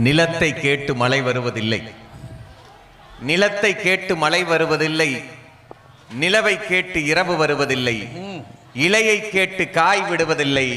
நிலத்தை கேட்டு மழை வருவதில்லை, நிலத்தை கேட்டு மழை வருவதில்லை, நிலவை கேட்டு இரவு வருவதில்லை, இலையை கேட்டு காய் விடுவதில்லை.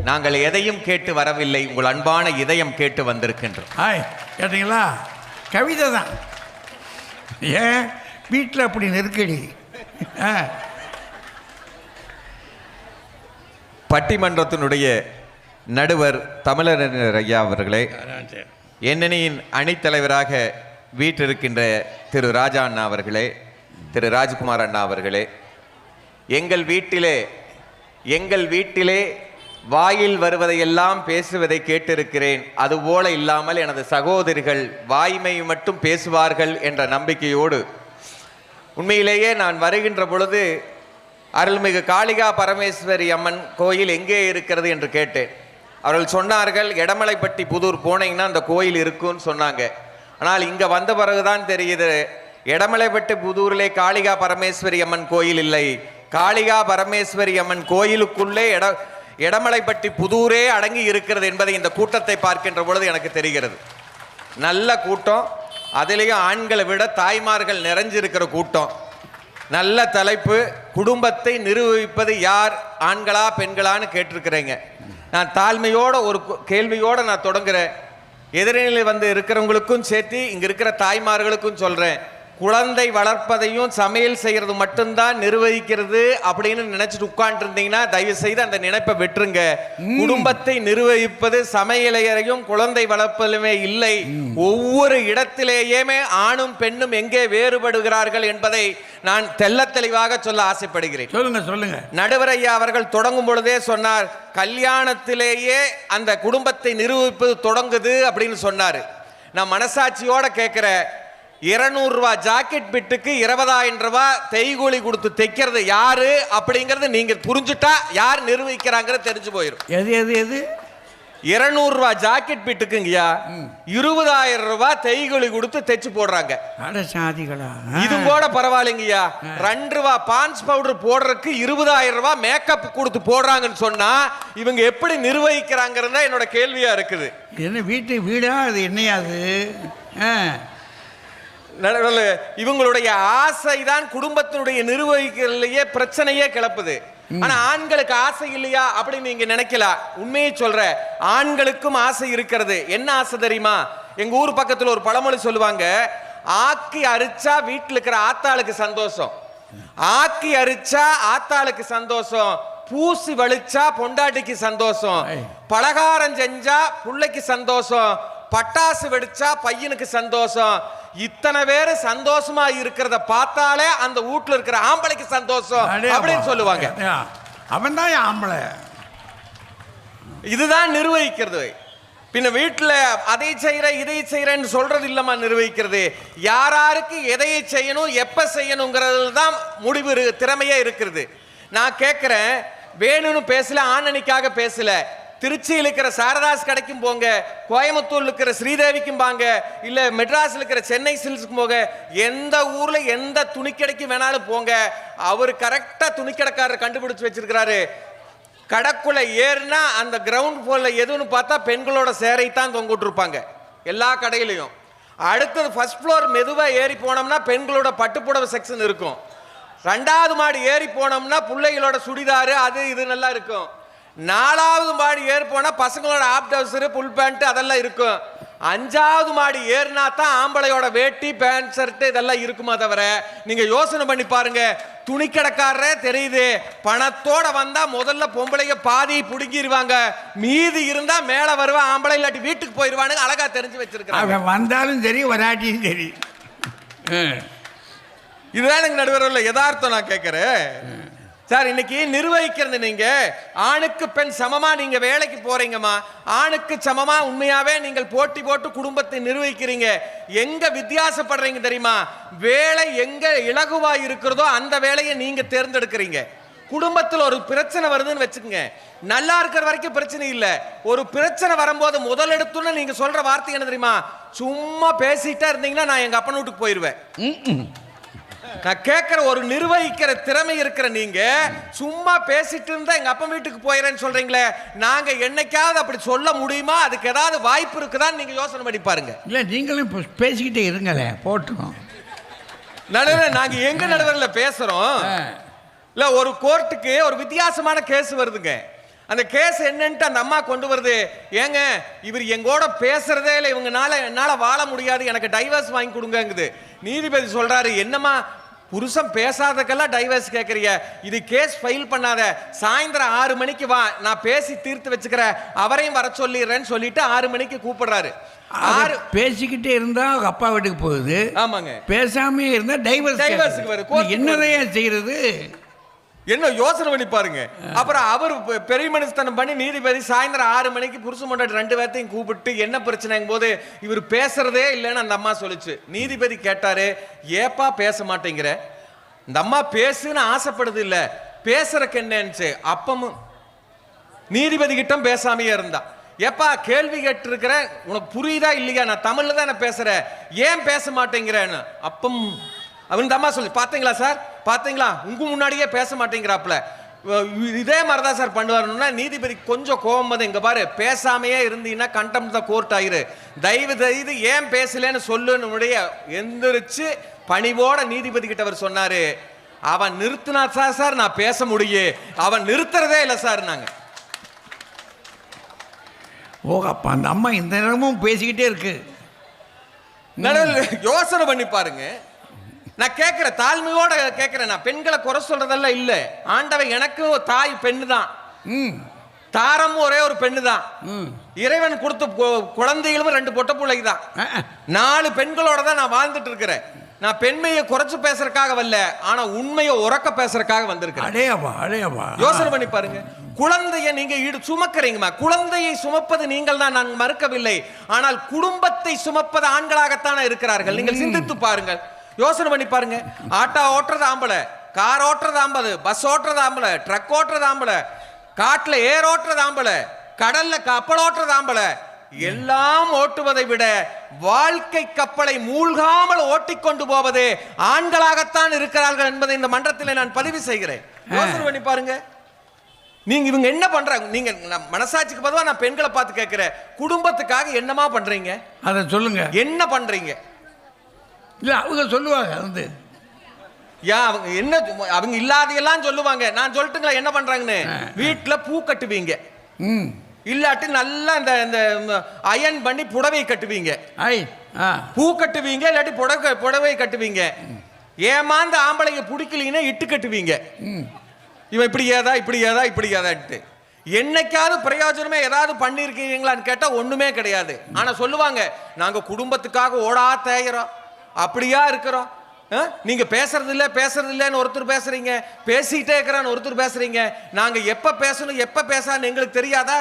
நாங்கள் எதையும் கேட்டு வரவில்லை, உங்கள் அன்பான இதயம் கேட்டு வந்திருக்கின்றோம். கேட்டீங்களா? கவிதை தான். ஏன் வீட்டில் அப்படி நெருக்கடி? பட்டிமன்றத்தினுடைய நடுவர் தமிழறிஞர் ஐயா அவர்களே, எண்ணணியின் அணித்தலைவராக வீற்றிருக்கின்ற திரு ராஜா அண்ணா அவர்களே, திரு ராஜ்குமார் அண்ணா அவர்களே, எங்கள் வீட்டிலே வாயில் வருவதையெல்லாம் பேசுவதை கேட்டிருக்கிறேன். அதுபோல இல்லாமல் எனது சகோதரிகள் வாய்மை மட்டும் பேசுவார்கள் என்ற நம்பிக்கையோடு உண்மையிலேயே நான் வருகின்ற பொழுது அருள்மிகு காளிகா பரமேஸ்வரி அம்மன் கோயில் எங்கே இருக்கிறது என்று கேட்டேன். அவர்கள் சொன்னார்கள், எடமலைப்பட்டி புதூர் போனீங்கன்னா அந்த கோயில் இருக்குன்னு சொன்னாங்க. ஆனால் இங்கே வந்த பிறகுதான் தெரியுது, எடமலைப்பட்டி புதூரிலே காளிகா பரமேஸ்வரி அம்மன் கோயில் இல்லை. காளிகா பரமேஸ்வரி அம்மன் கோயிலுக்குள்ளே எடமலைப்பட்டி புதூரே அடங்கி இருக்கிறது என்பதை இந்த கூட்டத்தை பார்க்கின்ற பொழுது எனக்கு தெரிகிறது. நல்ல கூட்டம், அதிலேயும் ஆண்களை விட தாய்மார்கள் நிறைஞ்சிருக்கிற கூட்டம். நல்ல தலைப்பு, குடும்பத்தை நிர்வகிப்பது யார், ஆண்களா பெண்களான்னு கேட்டிருக்கிறேங்க. நான் தாழ்மையோட ஒரு கேள்வியோடு நான் தொடங்குறேன். எதிரிலே வந்து இருக்கிறவங்களுக்கும் சேர்த்து இங்கே இருக்கிற தாய்மார்களுக்கும் சொல்கிறேன், குழந்தை வளர்ப்பதையும் சமையல் செய்கிறது மட்டும்தான் நிர்வகிக்கிறது அப்படின்னு நினைச்சிட்டு உட்கார்ந்து இருந்தீங்கன்னா தயவு செய்து அந்த நினைப்பை விட்டுருங்க. குடும்பத்தை நிர்வகிப்பது சமையலையரையும் குழந்தை வளர்ப்பதுமே இல்லை. ஒவ்வொரு இடத்திலேயுமே ஆணும் பெண்ணும் எங்கே வேறுபடுகிறார்கள் என்பதை நான் தெள்ள தெளிவாக சொல்ல ஆசைப்படுகிறேன். சொல்லுங்க. நடுவர் ஐயா அவர்கள் தொடங்கும் பொழுதே சொன்னார், கல்யாணத்திலேயே அந்த குடும்பத்தை நிர்வகிப்பது தொடங்குது அப்படின்னு சொன்னாரு. நான் மனசாட்சியோட கேட்கிறேன், 200 ரூபாய் ஜாக்கெட் பிட்டுக்கு 20,000 ரூபாய் தைகூலி கொடுத்து தைக்கிறது யாரு அப்படிங்கறது நீங்க புரிஞ்சுட்டா யார் நிர்வகிக்கிறாங்கிறது தெரிஞ்சு போயிடும். எது 200 ரூபாய் ஜாக்கெட் பிட்டுக்குங்கய்யா 20,000 ரூபாய் தைகூலி கொடுத்து தைச்சு போடுறாங்க. இது கூட பரவாயில்லைங்கய்யா, 2 ரூபாய் பான்ஸ் பவுடர் போடுறதுக்கு 20,000 ரூபாய் மேக்கப் கொடுத்து போடுறாங்கன்னு சொன்னா இவங்க எப்படி நிர்வகிக்கிறாங்கிறதா என்னோட கேள்வியா இருக்குது. என்ன வீடா அது என்னையாது? இவங்களுடைய ஆசைதான் குடும்பத்தினுடைய நிர்வகிக்கிறதுலயே பிரச்சனையே கிளப்புது. ஆனா ஆண்களுக்கு ஆசை இல்லையா அப்படின்னு நீங்க நினைக்கலாம். உண்மையை சொல்ற, ஆண்களுக்கும் ஆசை இருக்கிறது. என்ன ஆசை தெரியுமா? எங்க ஊர் பக்கத்துல ஒரு பழமொழி சொல்லுவாங்க, ஆக்கி அரிச்சா வீட்டுல இருக்கிற ஆத்தாளுக்கு சந்தோஷம், ஆக்கி அரிச்சா ஆத்தாளுக்கு சந்தோஷம், பூசி வலிச்சா பொண்டாட்டிக்கு சந்தோஷம், பலகாரம் செஞ்சா புள்ளைக்கு சந்தோஷம், பட்டாசு வெடிச்சா பையனுக்கு சந்தோஷம். இத்தனை பேரு சந்தோஷமா இருக்கிறத பார்த்தாலே அந்த வீட்டுல இருக்கிற ஆம்பளைக்கு சந்தோஷம் அப்படின்னு சொல்லுவாங்க. அவன் தான் ஆம்பளை. இதுதான் நிர்வகிக்கிறது. பின்ன வீட்டுல அதை செய்யற இதை செய்யறேன்னு சொல்றது இல்லமா நிர்வகிக்கிறது. யாராருக்கு எதையை செய்யணும் எப்ப செய்யணுங்கிறது தான் முடிவு, திறமையே இருக்கிறது. நான் கேட்கிறேன், வேணும்னு பேசல, ஆனனிக்காக பேசல. திருச்சியில் இருக்கிற சாரதாஸ் கடைக்கும் போங்க, கோயம்புத்தூர்ல இருக்கிற ஸ்ரீதேவிக்கும் பாங்க, இல்ல மெட்ராஸ்ல இருக்கிற சென்னை சில்க்ஸ்க்கும் போங்க, எந்த ஊர்ல எந்த துணிக்கடைக்கு வேணாலும் போங்க, அவர் கரெக்டா துணிக்கடைக்காரர் கண்டுபிடிச்சு வச்சிருக்கிறாரு. கடைக்குள்ள ஏறினா அந்த கிரவுண்ட் ஃப்ளோர்ல எதுன்னு பார்த்தா பெண்களோட சேரை தான் தொங்கிட்டு இருப்பாங்க எல்லா கடையிலையும். அடுத்தது ஃபர்ஸ்ட் ஃப்ளோர் மெதுவா ஏறி போனோம்னா பெண்களோட பட்டுப்புடவை செக்ஷன் இருக்கும். 2வது மாடி ஏறி போனோம்னா பிள்ளைகளோட சுடிதாரு அது இது நல்லா இருக்கும். 4வது மாடி ஏறி போனா பசங்களோட ஆப் டவுசர் புல் பேண்ட் அதெல்லாம் இருக்கும். 5வது மாடி ஏறினா தான் ஆம்பளையோட வேட்டி பேண்ட் ஷர்ட் இதெல்லாம் இருக்குமா தவிர, நீங்க யோசனை பண்ணி பாருங்க, துணிக்கடைக்காரரே தெரியுது பணத்தோட வந்தா முதல்ல பொம்பளைங்க பாதி புடுங்கிடுவாங்க, மீதி இருந்தா மேல வருவா ஆம்பளை, இல்லாட்டி வீட்டுக்கு போயிருவானு அழகா தெரிஞ்சு வச்சிருக்காங்க. வந்தாலும் சரி வராட்டியும் சரி. இதுதான் எனக்கு நடுவரில் யதார்த்தம். நான் கேட்கிறேன் சார், இன்னைக்கு நிர்வகிக்கிறது நீங்க ஆணுக்கு பெண் சமமா நீங்க வேலைக்கு போறீங்கம்மா, ஆணுக்கு சமமா உண்மையாவே நீங்கள் போட்டி போட்டு குடும்பத்தை நிர்வகிக்கிறீங்க. எங்க வித்தியாசப்படுறீங்க தெரியுமா? வேலை எங்க இலகுவா இருக்கிறதோ அந்த வேலையை நீங்க தேர்ந்தெடுக்கிறீங்க. குடும்பத்தில் ஒரு பிரச்சனை வருதுன்னு வச்சுக்கோங்க, நல்லா இருக்கிற வரைக்கும் பிரச்சனை இல்லை. ஒரு பிரச்சனை வரும்போது முதலெடுத்துன்னு நீங்க சொல்ற வார்த்தை என்ன தெரியுமா? சும்மா பேசிட்டே இருந்தீங்கன்னா நான் எங்க அப்பன் வீட்டுக்கு போயிருவேன். நான் கேட்கிற ஒரு நிர்வகிக்கிற திறமை இருக்கிற நீங்க சும்மா பேசிட்டு இருந்தா எங்க அப்பா வீட்டுக்கு போயிறேன்னு சொல்றீங்களே, நாங்க என்னைக்காவது அப்படி சொல்ல முடியுமா? அதுக்கு ஏதாவது வாய்ப்பு இருக்குதான்னு நீங்க யோசனை பண்ணி பாருங்க. இல்லை நீங்களும் பேசிக்கிட்டே இருங்களே, போட்டுரும். நடுவர் நாங்க எங்க நடுவர்ல பேசுறோம் இல்ல, ஒரு கோர்ட்டுக்கு ஒரு வித்தியாசமான கேஸ் வருதுங்க. அந்த கேஸ் என்னன்ட்டு அந்த அம்மா கொண்டு வருது, ஏங்க இவர் எங்கூட பேசுறதே இல்லை, இவங்கனால என்னால வாழ முடியாது, எனக்கு டைவர்ஸ் வாங்கி கொடுங்கங்குது. நீதிபதி சொல்றாரு, என்னம்மா புருஷன் பேசாதக்கெல்லாம் டைவர்ஸ் கேட்கறீங்க, இது கேஸ் ஃபைல் பண்ணாத, சாயந்தரம் 6 மணிக்கு வா, நான் பேசி தீர்த்து வச்சுக்கிறேன், அவரையும் வர சொல்லிடுறேன்னு சொல்லிட்டு 6 மணிக்கு கூப்பிடுறாரு. பேசிக்கிட்டே இருந்தா அப்பா வீட்டுக்கு போகுது. ஆமாங்க. பேசாமே இருந்தா டைவர்ஸுக்கு வரும். என்னதையா செய்யறது? என்ன யோசனை பண்ணி பாருங்க. அப்புறம் அவர் பெரிய மனுஷத்தனம் பண்ணி நீதிபதி சாயந்தரம் 6 மணிக்கு புருஷன் பொண்டாட்டி 2 பேர்த்தையும் கூப்பிட்டு என்ன பிரச்சனைங்க போது இவர் பேசுறதே இல்லைன்னு அந்த அம்மா சொல்லிச்சு. நீதிபதி கேட்டாரு, ஏப்பா பேச மாட்டேங்கிற? இந்த அம்மா பேசுன்னு ஆசைப்படுது இல்ல, பேசுறக்கு என்னன்னு. அப்பமும் நீதிபதி கிட்ட பேசாமையே இருந்தா. ஏப்பா கேள்வி கேட்டு இருக்கிற, உனக்கு புரியுதா இல்லையா? நான் தமிழ்ல தான் பேசுறேன், ஏன் பேச மாட்டேங்கிறேன்னு. அப்பம் அவன் அம்மா சொல்லி, பாத்தீங்களா சார், பாத்தீங்களா உங்க முன்னாடியே பேச மாட்டேங்கிறாப்ல, இதே மாதிரிதான் சார் பண்ணுவாருன்னா. நீதிபதி கொஞ்சம் கோபம் வந்து, இங்க பாரு பேசாமையே இருந்தீங்கன்னா கண்டெம்ட் த கோர்ட் ஆயிரு, தயவு செய்து ஏன் பேசலன்னு சொல்லுன்னு எந்திரிச்சு பணிவோட நீதிபதி கிட்ட அவர் சொன்னாரு. அவன் நிறுத்தினா சார் நான் பேச முடியும், அவன் நிறுத்துறதே இல்லை சார். நாங்க ஓ அப்பா அந்த அம்மா இந்த நேரமும் பேசிக்கிட்டே இருக்கு. யோசனை பண்ணி பாருங்க. நான் கேட்கிற தாழ்மையோட கேட்கிறேன், நான் பெண்களை குறை சொல்றதெல்லாம் இல்ல. ஆண்டவன் எனக்கு தாய் பெண்ணு தான், தாரமும் ஒரே ஒரு பெண்ணு தான், இறைவன் கொடுத்த குழந்தைகளும் 2 பொட்ட பிள்ளைக்கு தான், 4 பெண்களோட தான் நான் வாழ்ந்துட்டு இருக்கிறேன். நான் பெண்மையை குறைச்சு பேசுறதுக்காக வரல, ஆனா உண்மையை உறக்க பேசுறதுக்காக வந்திருக்கேன். யோசனை பண்ணி பாருங்க. குழந்தையை நீங்க சுமக்கிறீங்கம்மா, குழந்தையை சுமப்பது நீங்கள் தான், நான் மறுக்கவில்லை. ஆனால் குடும்பத்தை சுமப்பது ஆண்களாகத்தானே இருக்கிறார்கள். நீங்கள் சிந்தித்து பாருங்கள், யோசனை பண்ணி பாருங்க. ஆட்டோ ஓட்டுறது ஆம்பளை, கார் ஓட்டுறது ஆம்பளை, பஸ் ஓட்டுறது ஆம்பளை, ட்ரக் ஓட்டுறது ஆம்பளை, காட்டுல ஏர் ஓட்டுறது ஆம்பளை, கடல்ல கப்பல் ஓட்டுறது ஆம்பளை. எல்லாம் ஓட்டுவதை விட வாழ்க்கை கப்பலை மூழ்காமல் ஓட்டிக்கொண்டு போவது ஆண்களாகத்தான் இருக்கிறார்கள் என்பதை இந்த மன்றத்தில் நான் பதிவு செய்கிறேன். யோசனை பண்ணி பாருங்க. நீங்க இவங்க என்ன பண்றாங்க? நீங்க மனசாட்சிக்கு பொதுவா நான் பெண்களை பார்த்து கேட்கிறேன், குடும்பத்துக்காக என்னமா பண்றீங்க? அதை சொல்லுங்க. என்ன பண்றீங்க? இல்ல அவங்க சொல்லுவாங்க வந்து அவங்க என்ன, அவங்க இல்லாதையெல்லாம் சொல்லுவாங்க. நான் சொல்லட்டுங்களா என்ன பண்றாங்கன்னு? வீட்டுல பூ கட்டுவீங்க, இல்லாட்டி நல்லா இந்த அயன் பண்ணி புடவை கட்டுவீங்க, பூ கட்டுவீங்க, இல்லாட்டி புடவை கட்டுவீங்க. ஏமாந்த ஆம்பளைங்க பிடிக்கலீங்கன்னா இட்டு கட்டுவீங்க. இவன் இப்படி ஏதா இப்படி ஏதா இப்படி ஏதாட்டு. என்னைக்காவது பிரயோஜனமே ஏதாவது பண்ணிருக்கீங்களான்னு கேட்டா ஒண்ணுமே கிடையாது. ஆனா சொல்லுவாங்க, நாங்க குடும்பத்துக்காக ஓடா தேய்கிறோம், அப்படியா இருக்கிறோம். நீங்க பேசுறது இல்லன்னு ஒருத்தர் பேசுறீங்க, பேசிட்டே இருக்கிறான்னு ஒருத்தர் பேசுறீங்க. நாங்க எப்ப பேசணும் எப்ப பேசான்னு எங்களுக்கு தெரியாதா?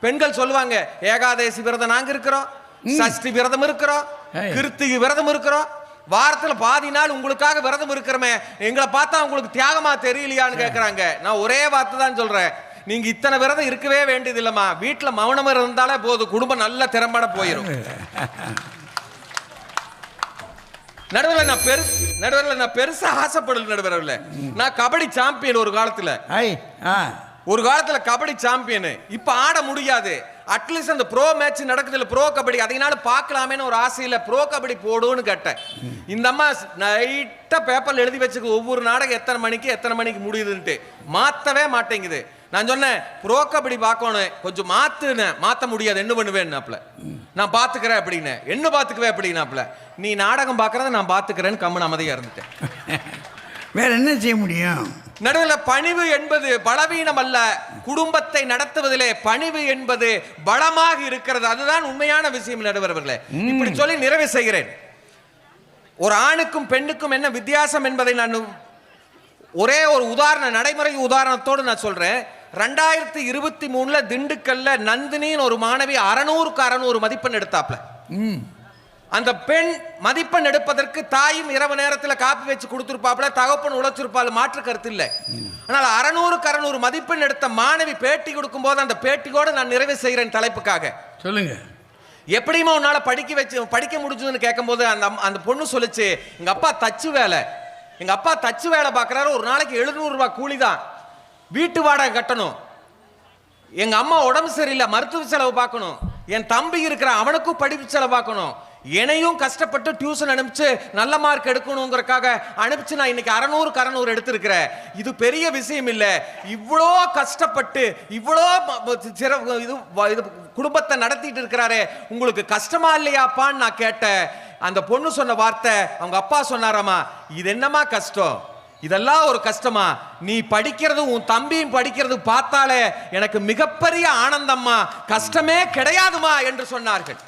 பெண்கள் சொல்லுவாங்க, ஏகாதசி விரதம் நாங்க இருக்கிறோம், சஷ்டி விரதம் இருக்கிறோம், கிருத்திகை விரதம் இருக்கிறோம், வாரத்துல பாதி நாள் உங்களுக்காக விரதம் இருக்கிறோமே, எங்களை பார்த்தா உங்களுக்கு தியாகமா தெரியலையான்னு கேட்கறாங்க. நான் ஒரே வார்த்தை தான் சொல்றேன், நீங்க இத்தனை விரதம் இருக்கவே வேண்டியது இல்லம்மா, வீட்டுல மௌனம் இருந்தாலே போதும், குடும்பம் நல்ல திறம்பட போயிடும். நடுவில் நான் பெருசா ஆசைப்படல. நடுவில் நான் கபடி சாம்பியன் ஒரு காலத்துல கபடி சாம்பியன். இப்ப ஆட முடியாது. அட்லீஸ்ட் அந்த ப்ரோ மேட்ச் நடக்குதுல, ப்ரோ கபடி, அதனால பார்க்கலாமேன்னு ஒரு ஆசையில ப்ரோ கபடி போடுன்னு கேட்டேன். இந்த அம்மா நைட்டா பேப்பர்ல எழுதி வச்சுக்க, ஒவ்வொரு நாடகம் எத்தனை மணிக்கு முடியுதுன்ட்டு மாத்தவே மாட்டேங்குது. நான் சொன்னேன், ப்ரோ கபடி பார்க்கணும், கொஞ்சம் மாத்த முடியாது, என்ன பண்ணுவேன்னாப்ல. நான் பாத்துக்கிறேன் அப்படின்னு. என்ன பாத்துக்குவேன் அப்படின்னாப்ல. நீ நாடகம் பாக்குறத நான் பாத்துக்கிறேன்னு கம்மன் அமைதியா இருந்துட்டேன். வேற என்ன செய்ய முடியும்? நடுவில் பணிவு என்பது பலவீனம் அல்ல, குடும்பத்தை நடத்துவதிலே பணிவு என்பது பலமாக இருக்கிறது. அதுதான் உண்மையான விஷயம். நடுவர்களே, இப்படி சொல்லி நிறைவு செய்கிறேன். ஒரு ஆணுக்கும் பெண்ணுக்கும் என்ன வித்தியாசம் என்பதை நான் ஒரே ஒரு நடைமுறை உதாரணத்தோடு நான் சொல்றேன். 2023 திண்டுக்கல்ல நந்தினின்னு ஒரு மாணவி 600க்கு 600 மதிப்பெண் எடுத்தாப்ல. அந்த பெண் மதிப்பெண் எடுப்பதற்கு தாயும் இரவு நேரத்தில் காப்பி வச்சு கொடுத்திருப்பாப்ல, தகப்பன் உழைச்சிருப்பாள், மாற்று கருத்து இல்லை. ஆனால் 600க்கு 600 மதிப்பெண் எடுத்த மாணவி பேட்டி கொடுக்கும் போது அந்த பேட்டியோடு நான் நிறைவு செய்கிறேன் தலைப்புக்காக. சொல்லுங்க, எப்படியுமா உன்னால படிக்க முடிஞ்சதுன்னு கேட்கும் போது அந்த பொண்ணு சொல்லிச்சு, எங்க அப்பா தச்சு வேலை, எங்க அப்பா தச்சு வேலை பார்க்கறாரு, ஒரு நாளைக்கு 700 ரூபாய் கூலி தான். வீட்டு வாடகை கட்டணும், எங்க அம்மா உடம்பு சரியில்லை, மருத்துவ செலவு பார்க்கணும், என் தம்பி இருக்கிறான் அவனுக்கும் படிப்பு செலவு பார்க்கணும், என்னையும் கஷ்டப்பட்டு டியூஷன் அனுப்பிச்சு நல்ல மார்க் எடுக்கணுங்கிறக்காக அனுப்பிச்சு நான் இன்னைக்கு 600 எடுத்திருக்கிறேன். இது பெரிய விஷயம் இல்லை. இவ்வளோ கஷ்டப்பட்டு இவ்வளோ இது குடும்பத்தை நடத்திட்டு இருக்கிறாரே, உங்களுக்கு கஷ்டமா இல்லையாப்பான்னு நான் கேட்டேன். அந்த பொண்ணு சொன்ன வார்த்தை, அவங்க அப்பா சொன்னாராமா, இது என்னமா கஷ்டம், இதெல்லாம் ஒரு கஷ்டமா, நீ படிக்கிறதும் உன் தம்பியும் படிக்கிறது பார்த்தாலே எனக்கு மிகப்பெரிய ஆனந்தம்மா, கஷ்டமே கிடையாதுமா என்று சொன்னார்கள்.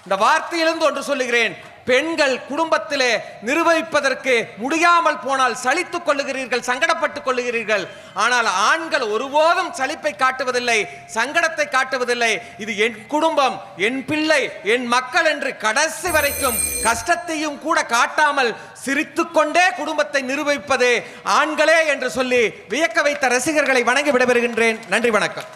இந்த வார்த்தையிலிருந்து ஒன்று சொல்லுகிறேன், பெண்கள் குடும்பத்திலே நிர்வகிப்பதற்கு முடியாமல் போனால் சலித்துக் கொள்ளுகிறீர்கள், சங்கடப்பட்டுக் கொள்ளுகிறீர்கள். ஆனால் ஆண்கள் ஒருபோதும் சலிப்பை காட்டுவதில்லை, சங்கடத்தை காட்டுவதில்லை. இது என் குடும்பம், என் பிள்ளை, என் மக்கள் என்று கடைசி வரைக்கும் கஷ்டத்தையும் கூட காட்டாமல் சிரித்துக்கொண்டே குடும்பத்தை நிர்வகிப்பதே ஆண்களே என்று சொல்லி வியக்க வைத்த ரசிகர்களை வணங்கி விடைபெறுகின்றேன். நன்றி, வணக்கம்.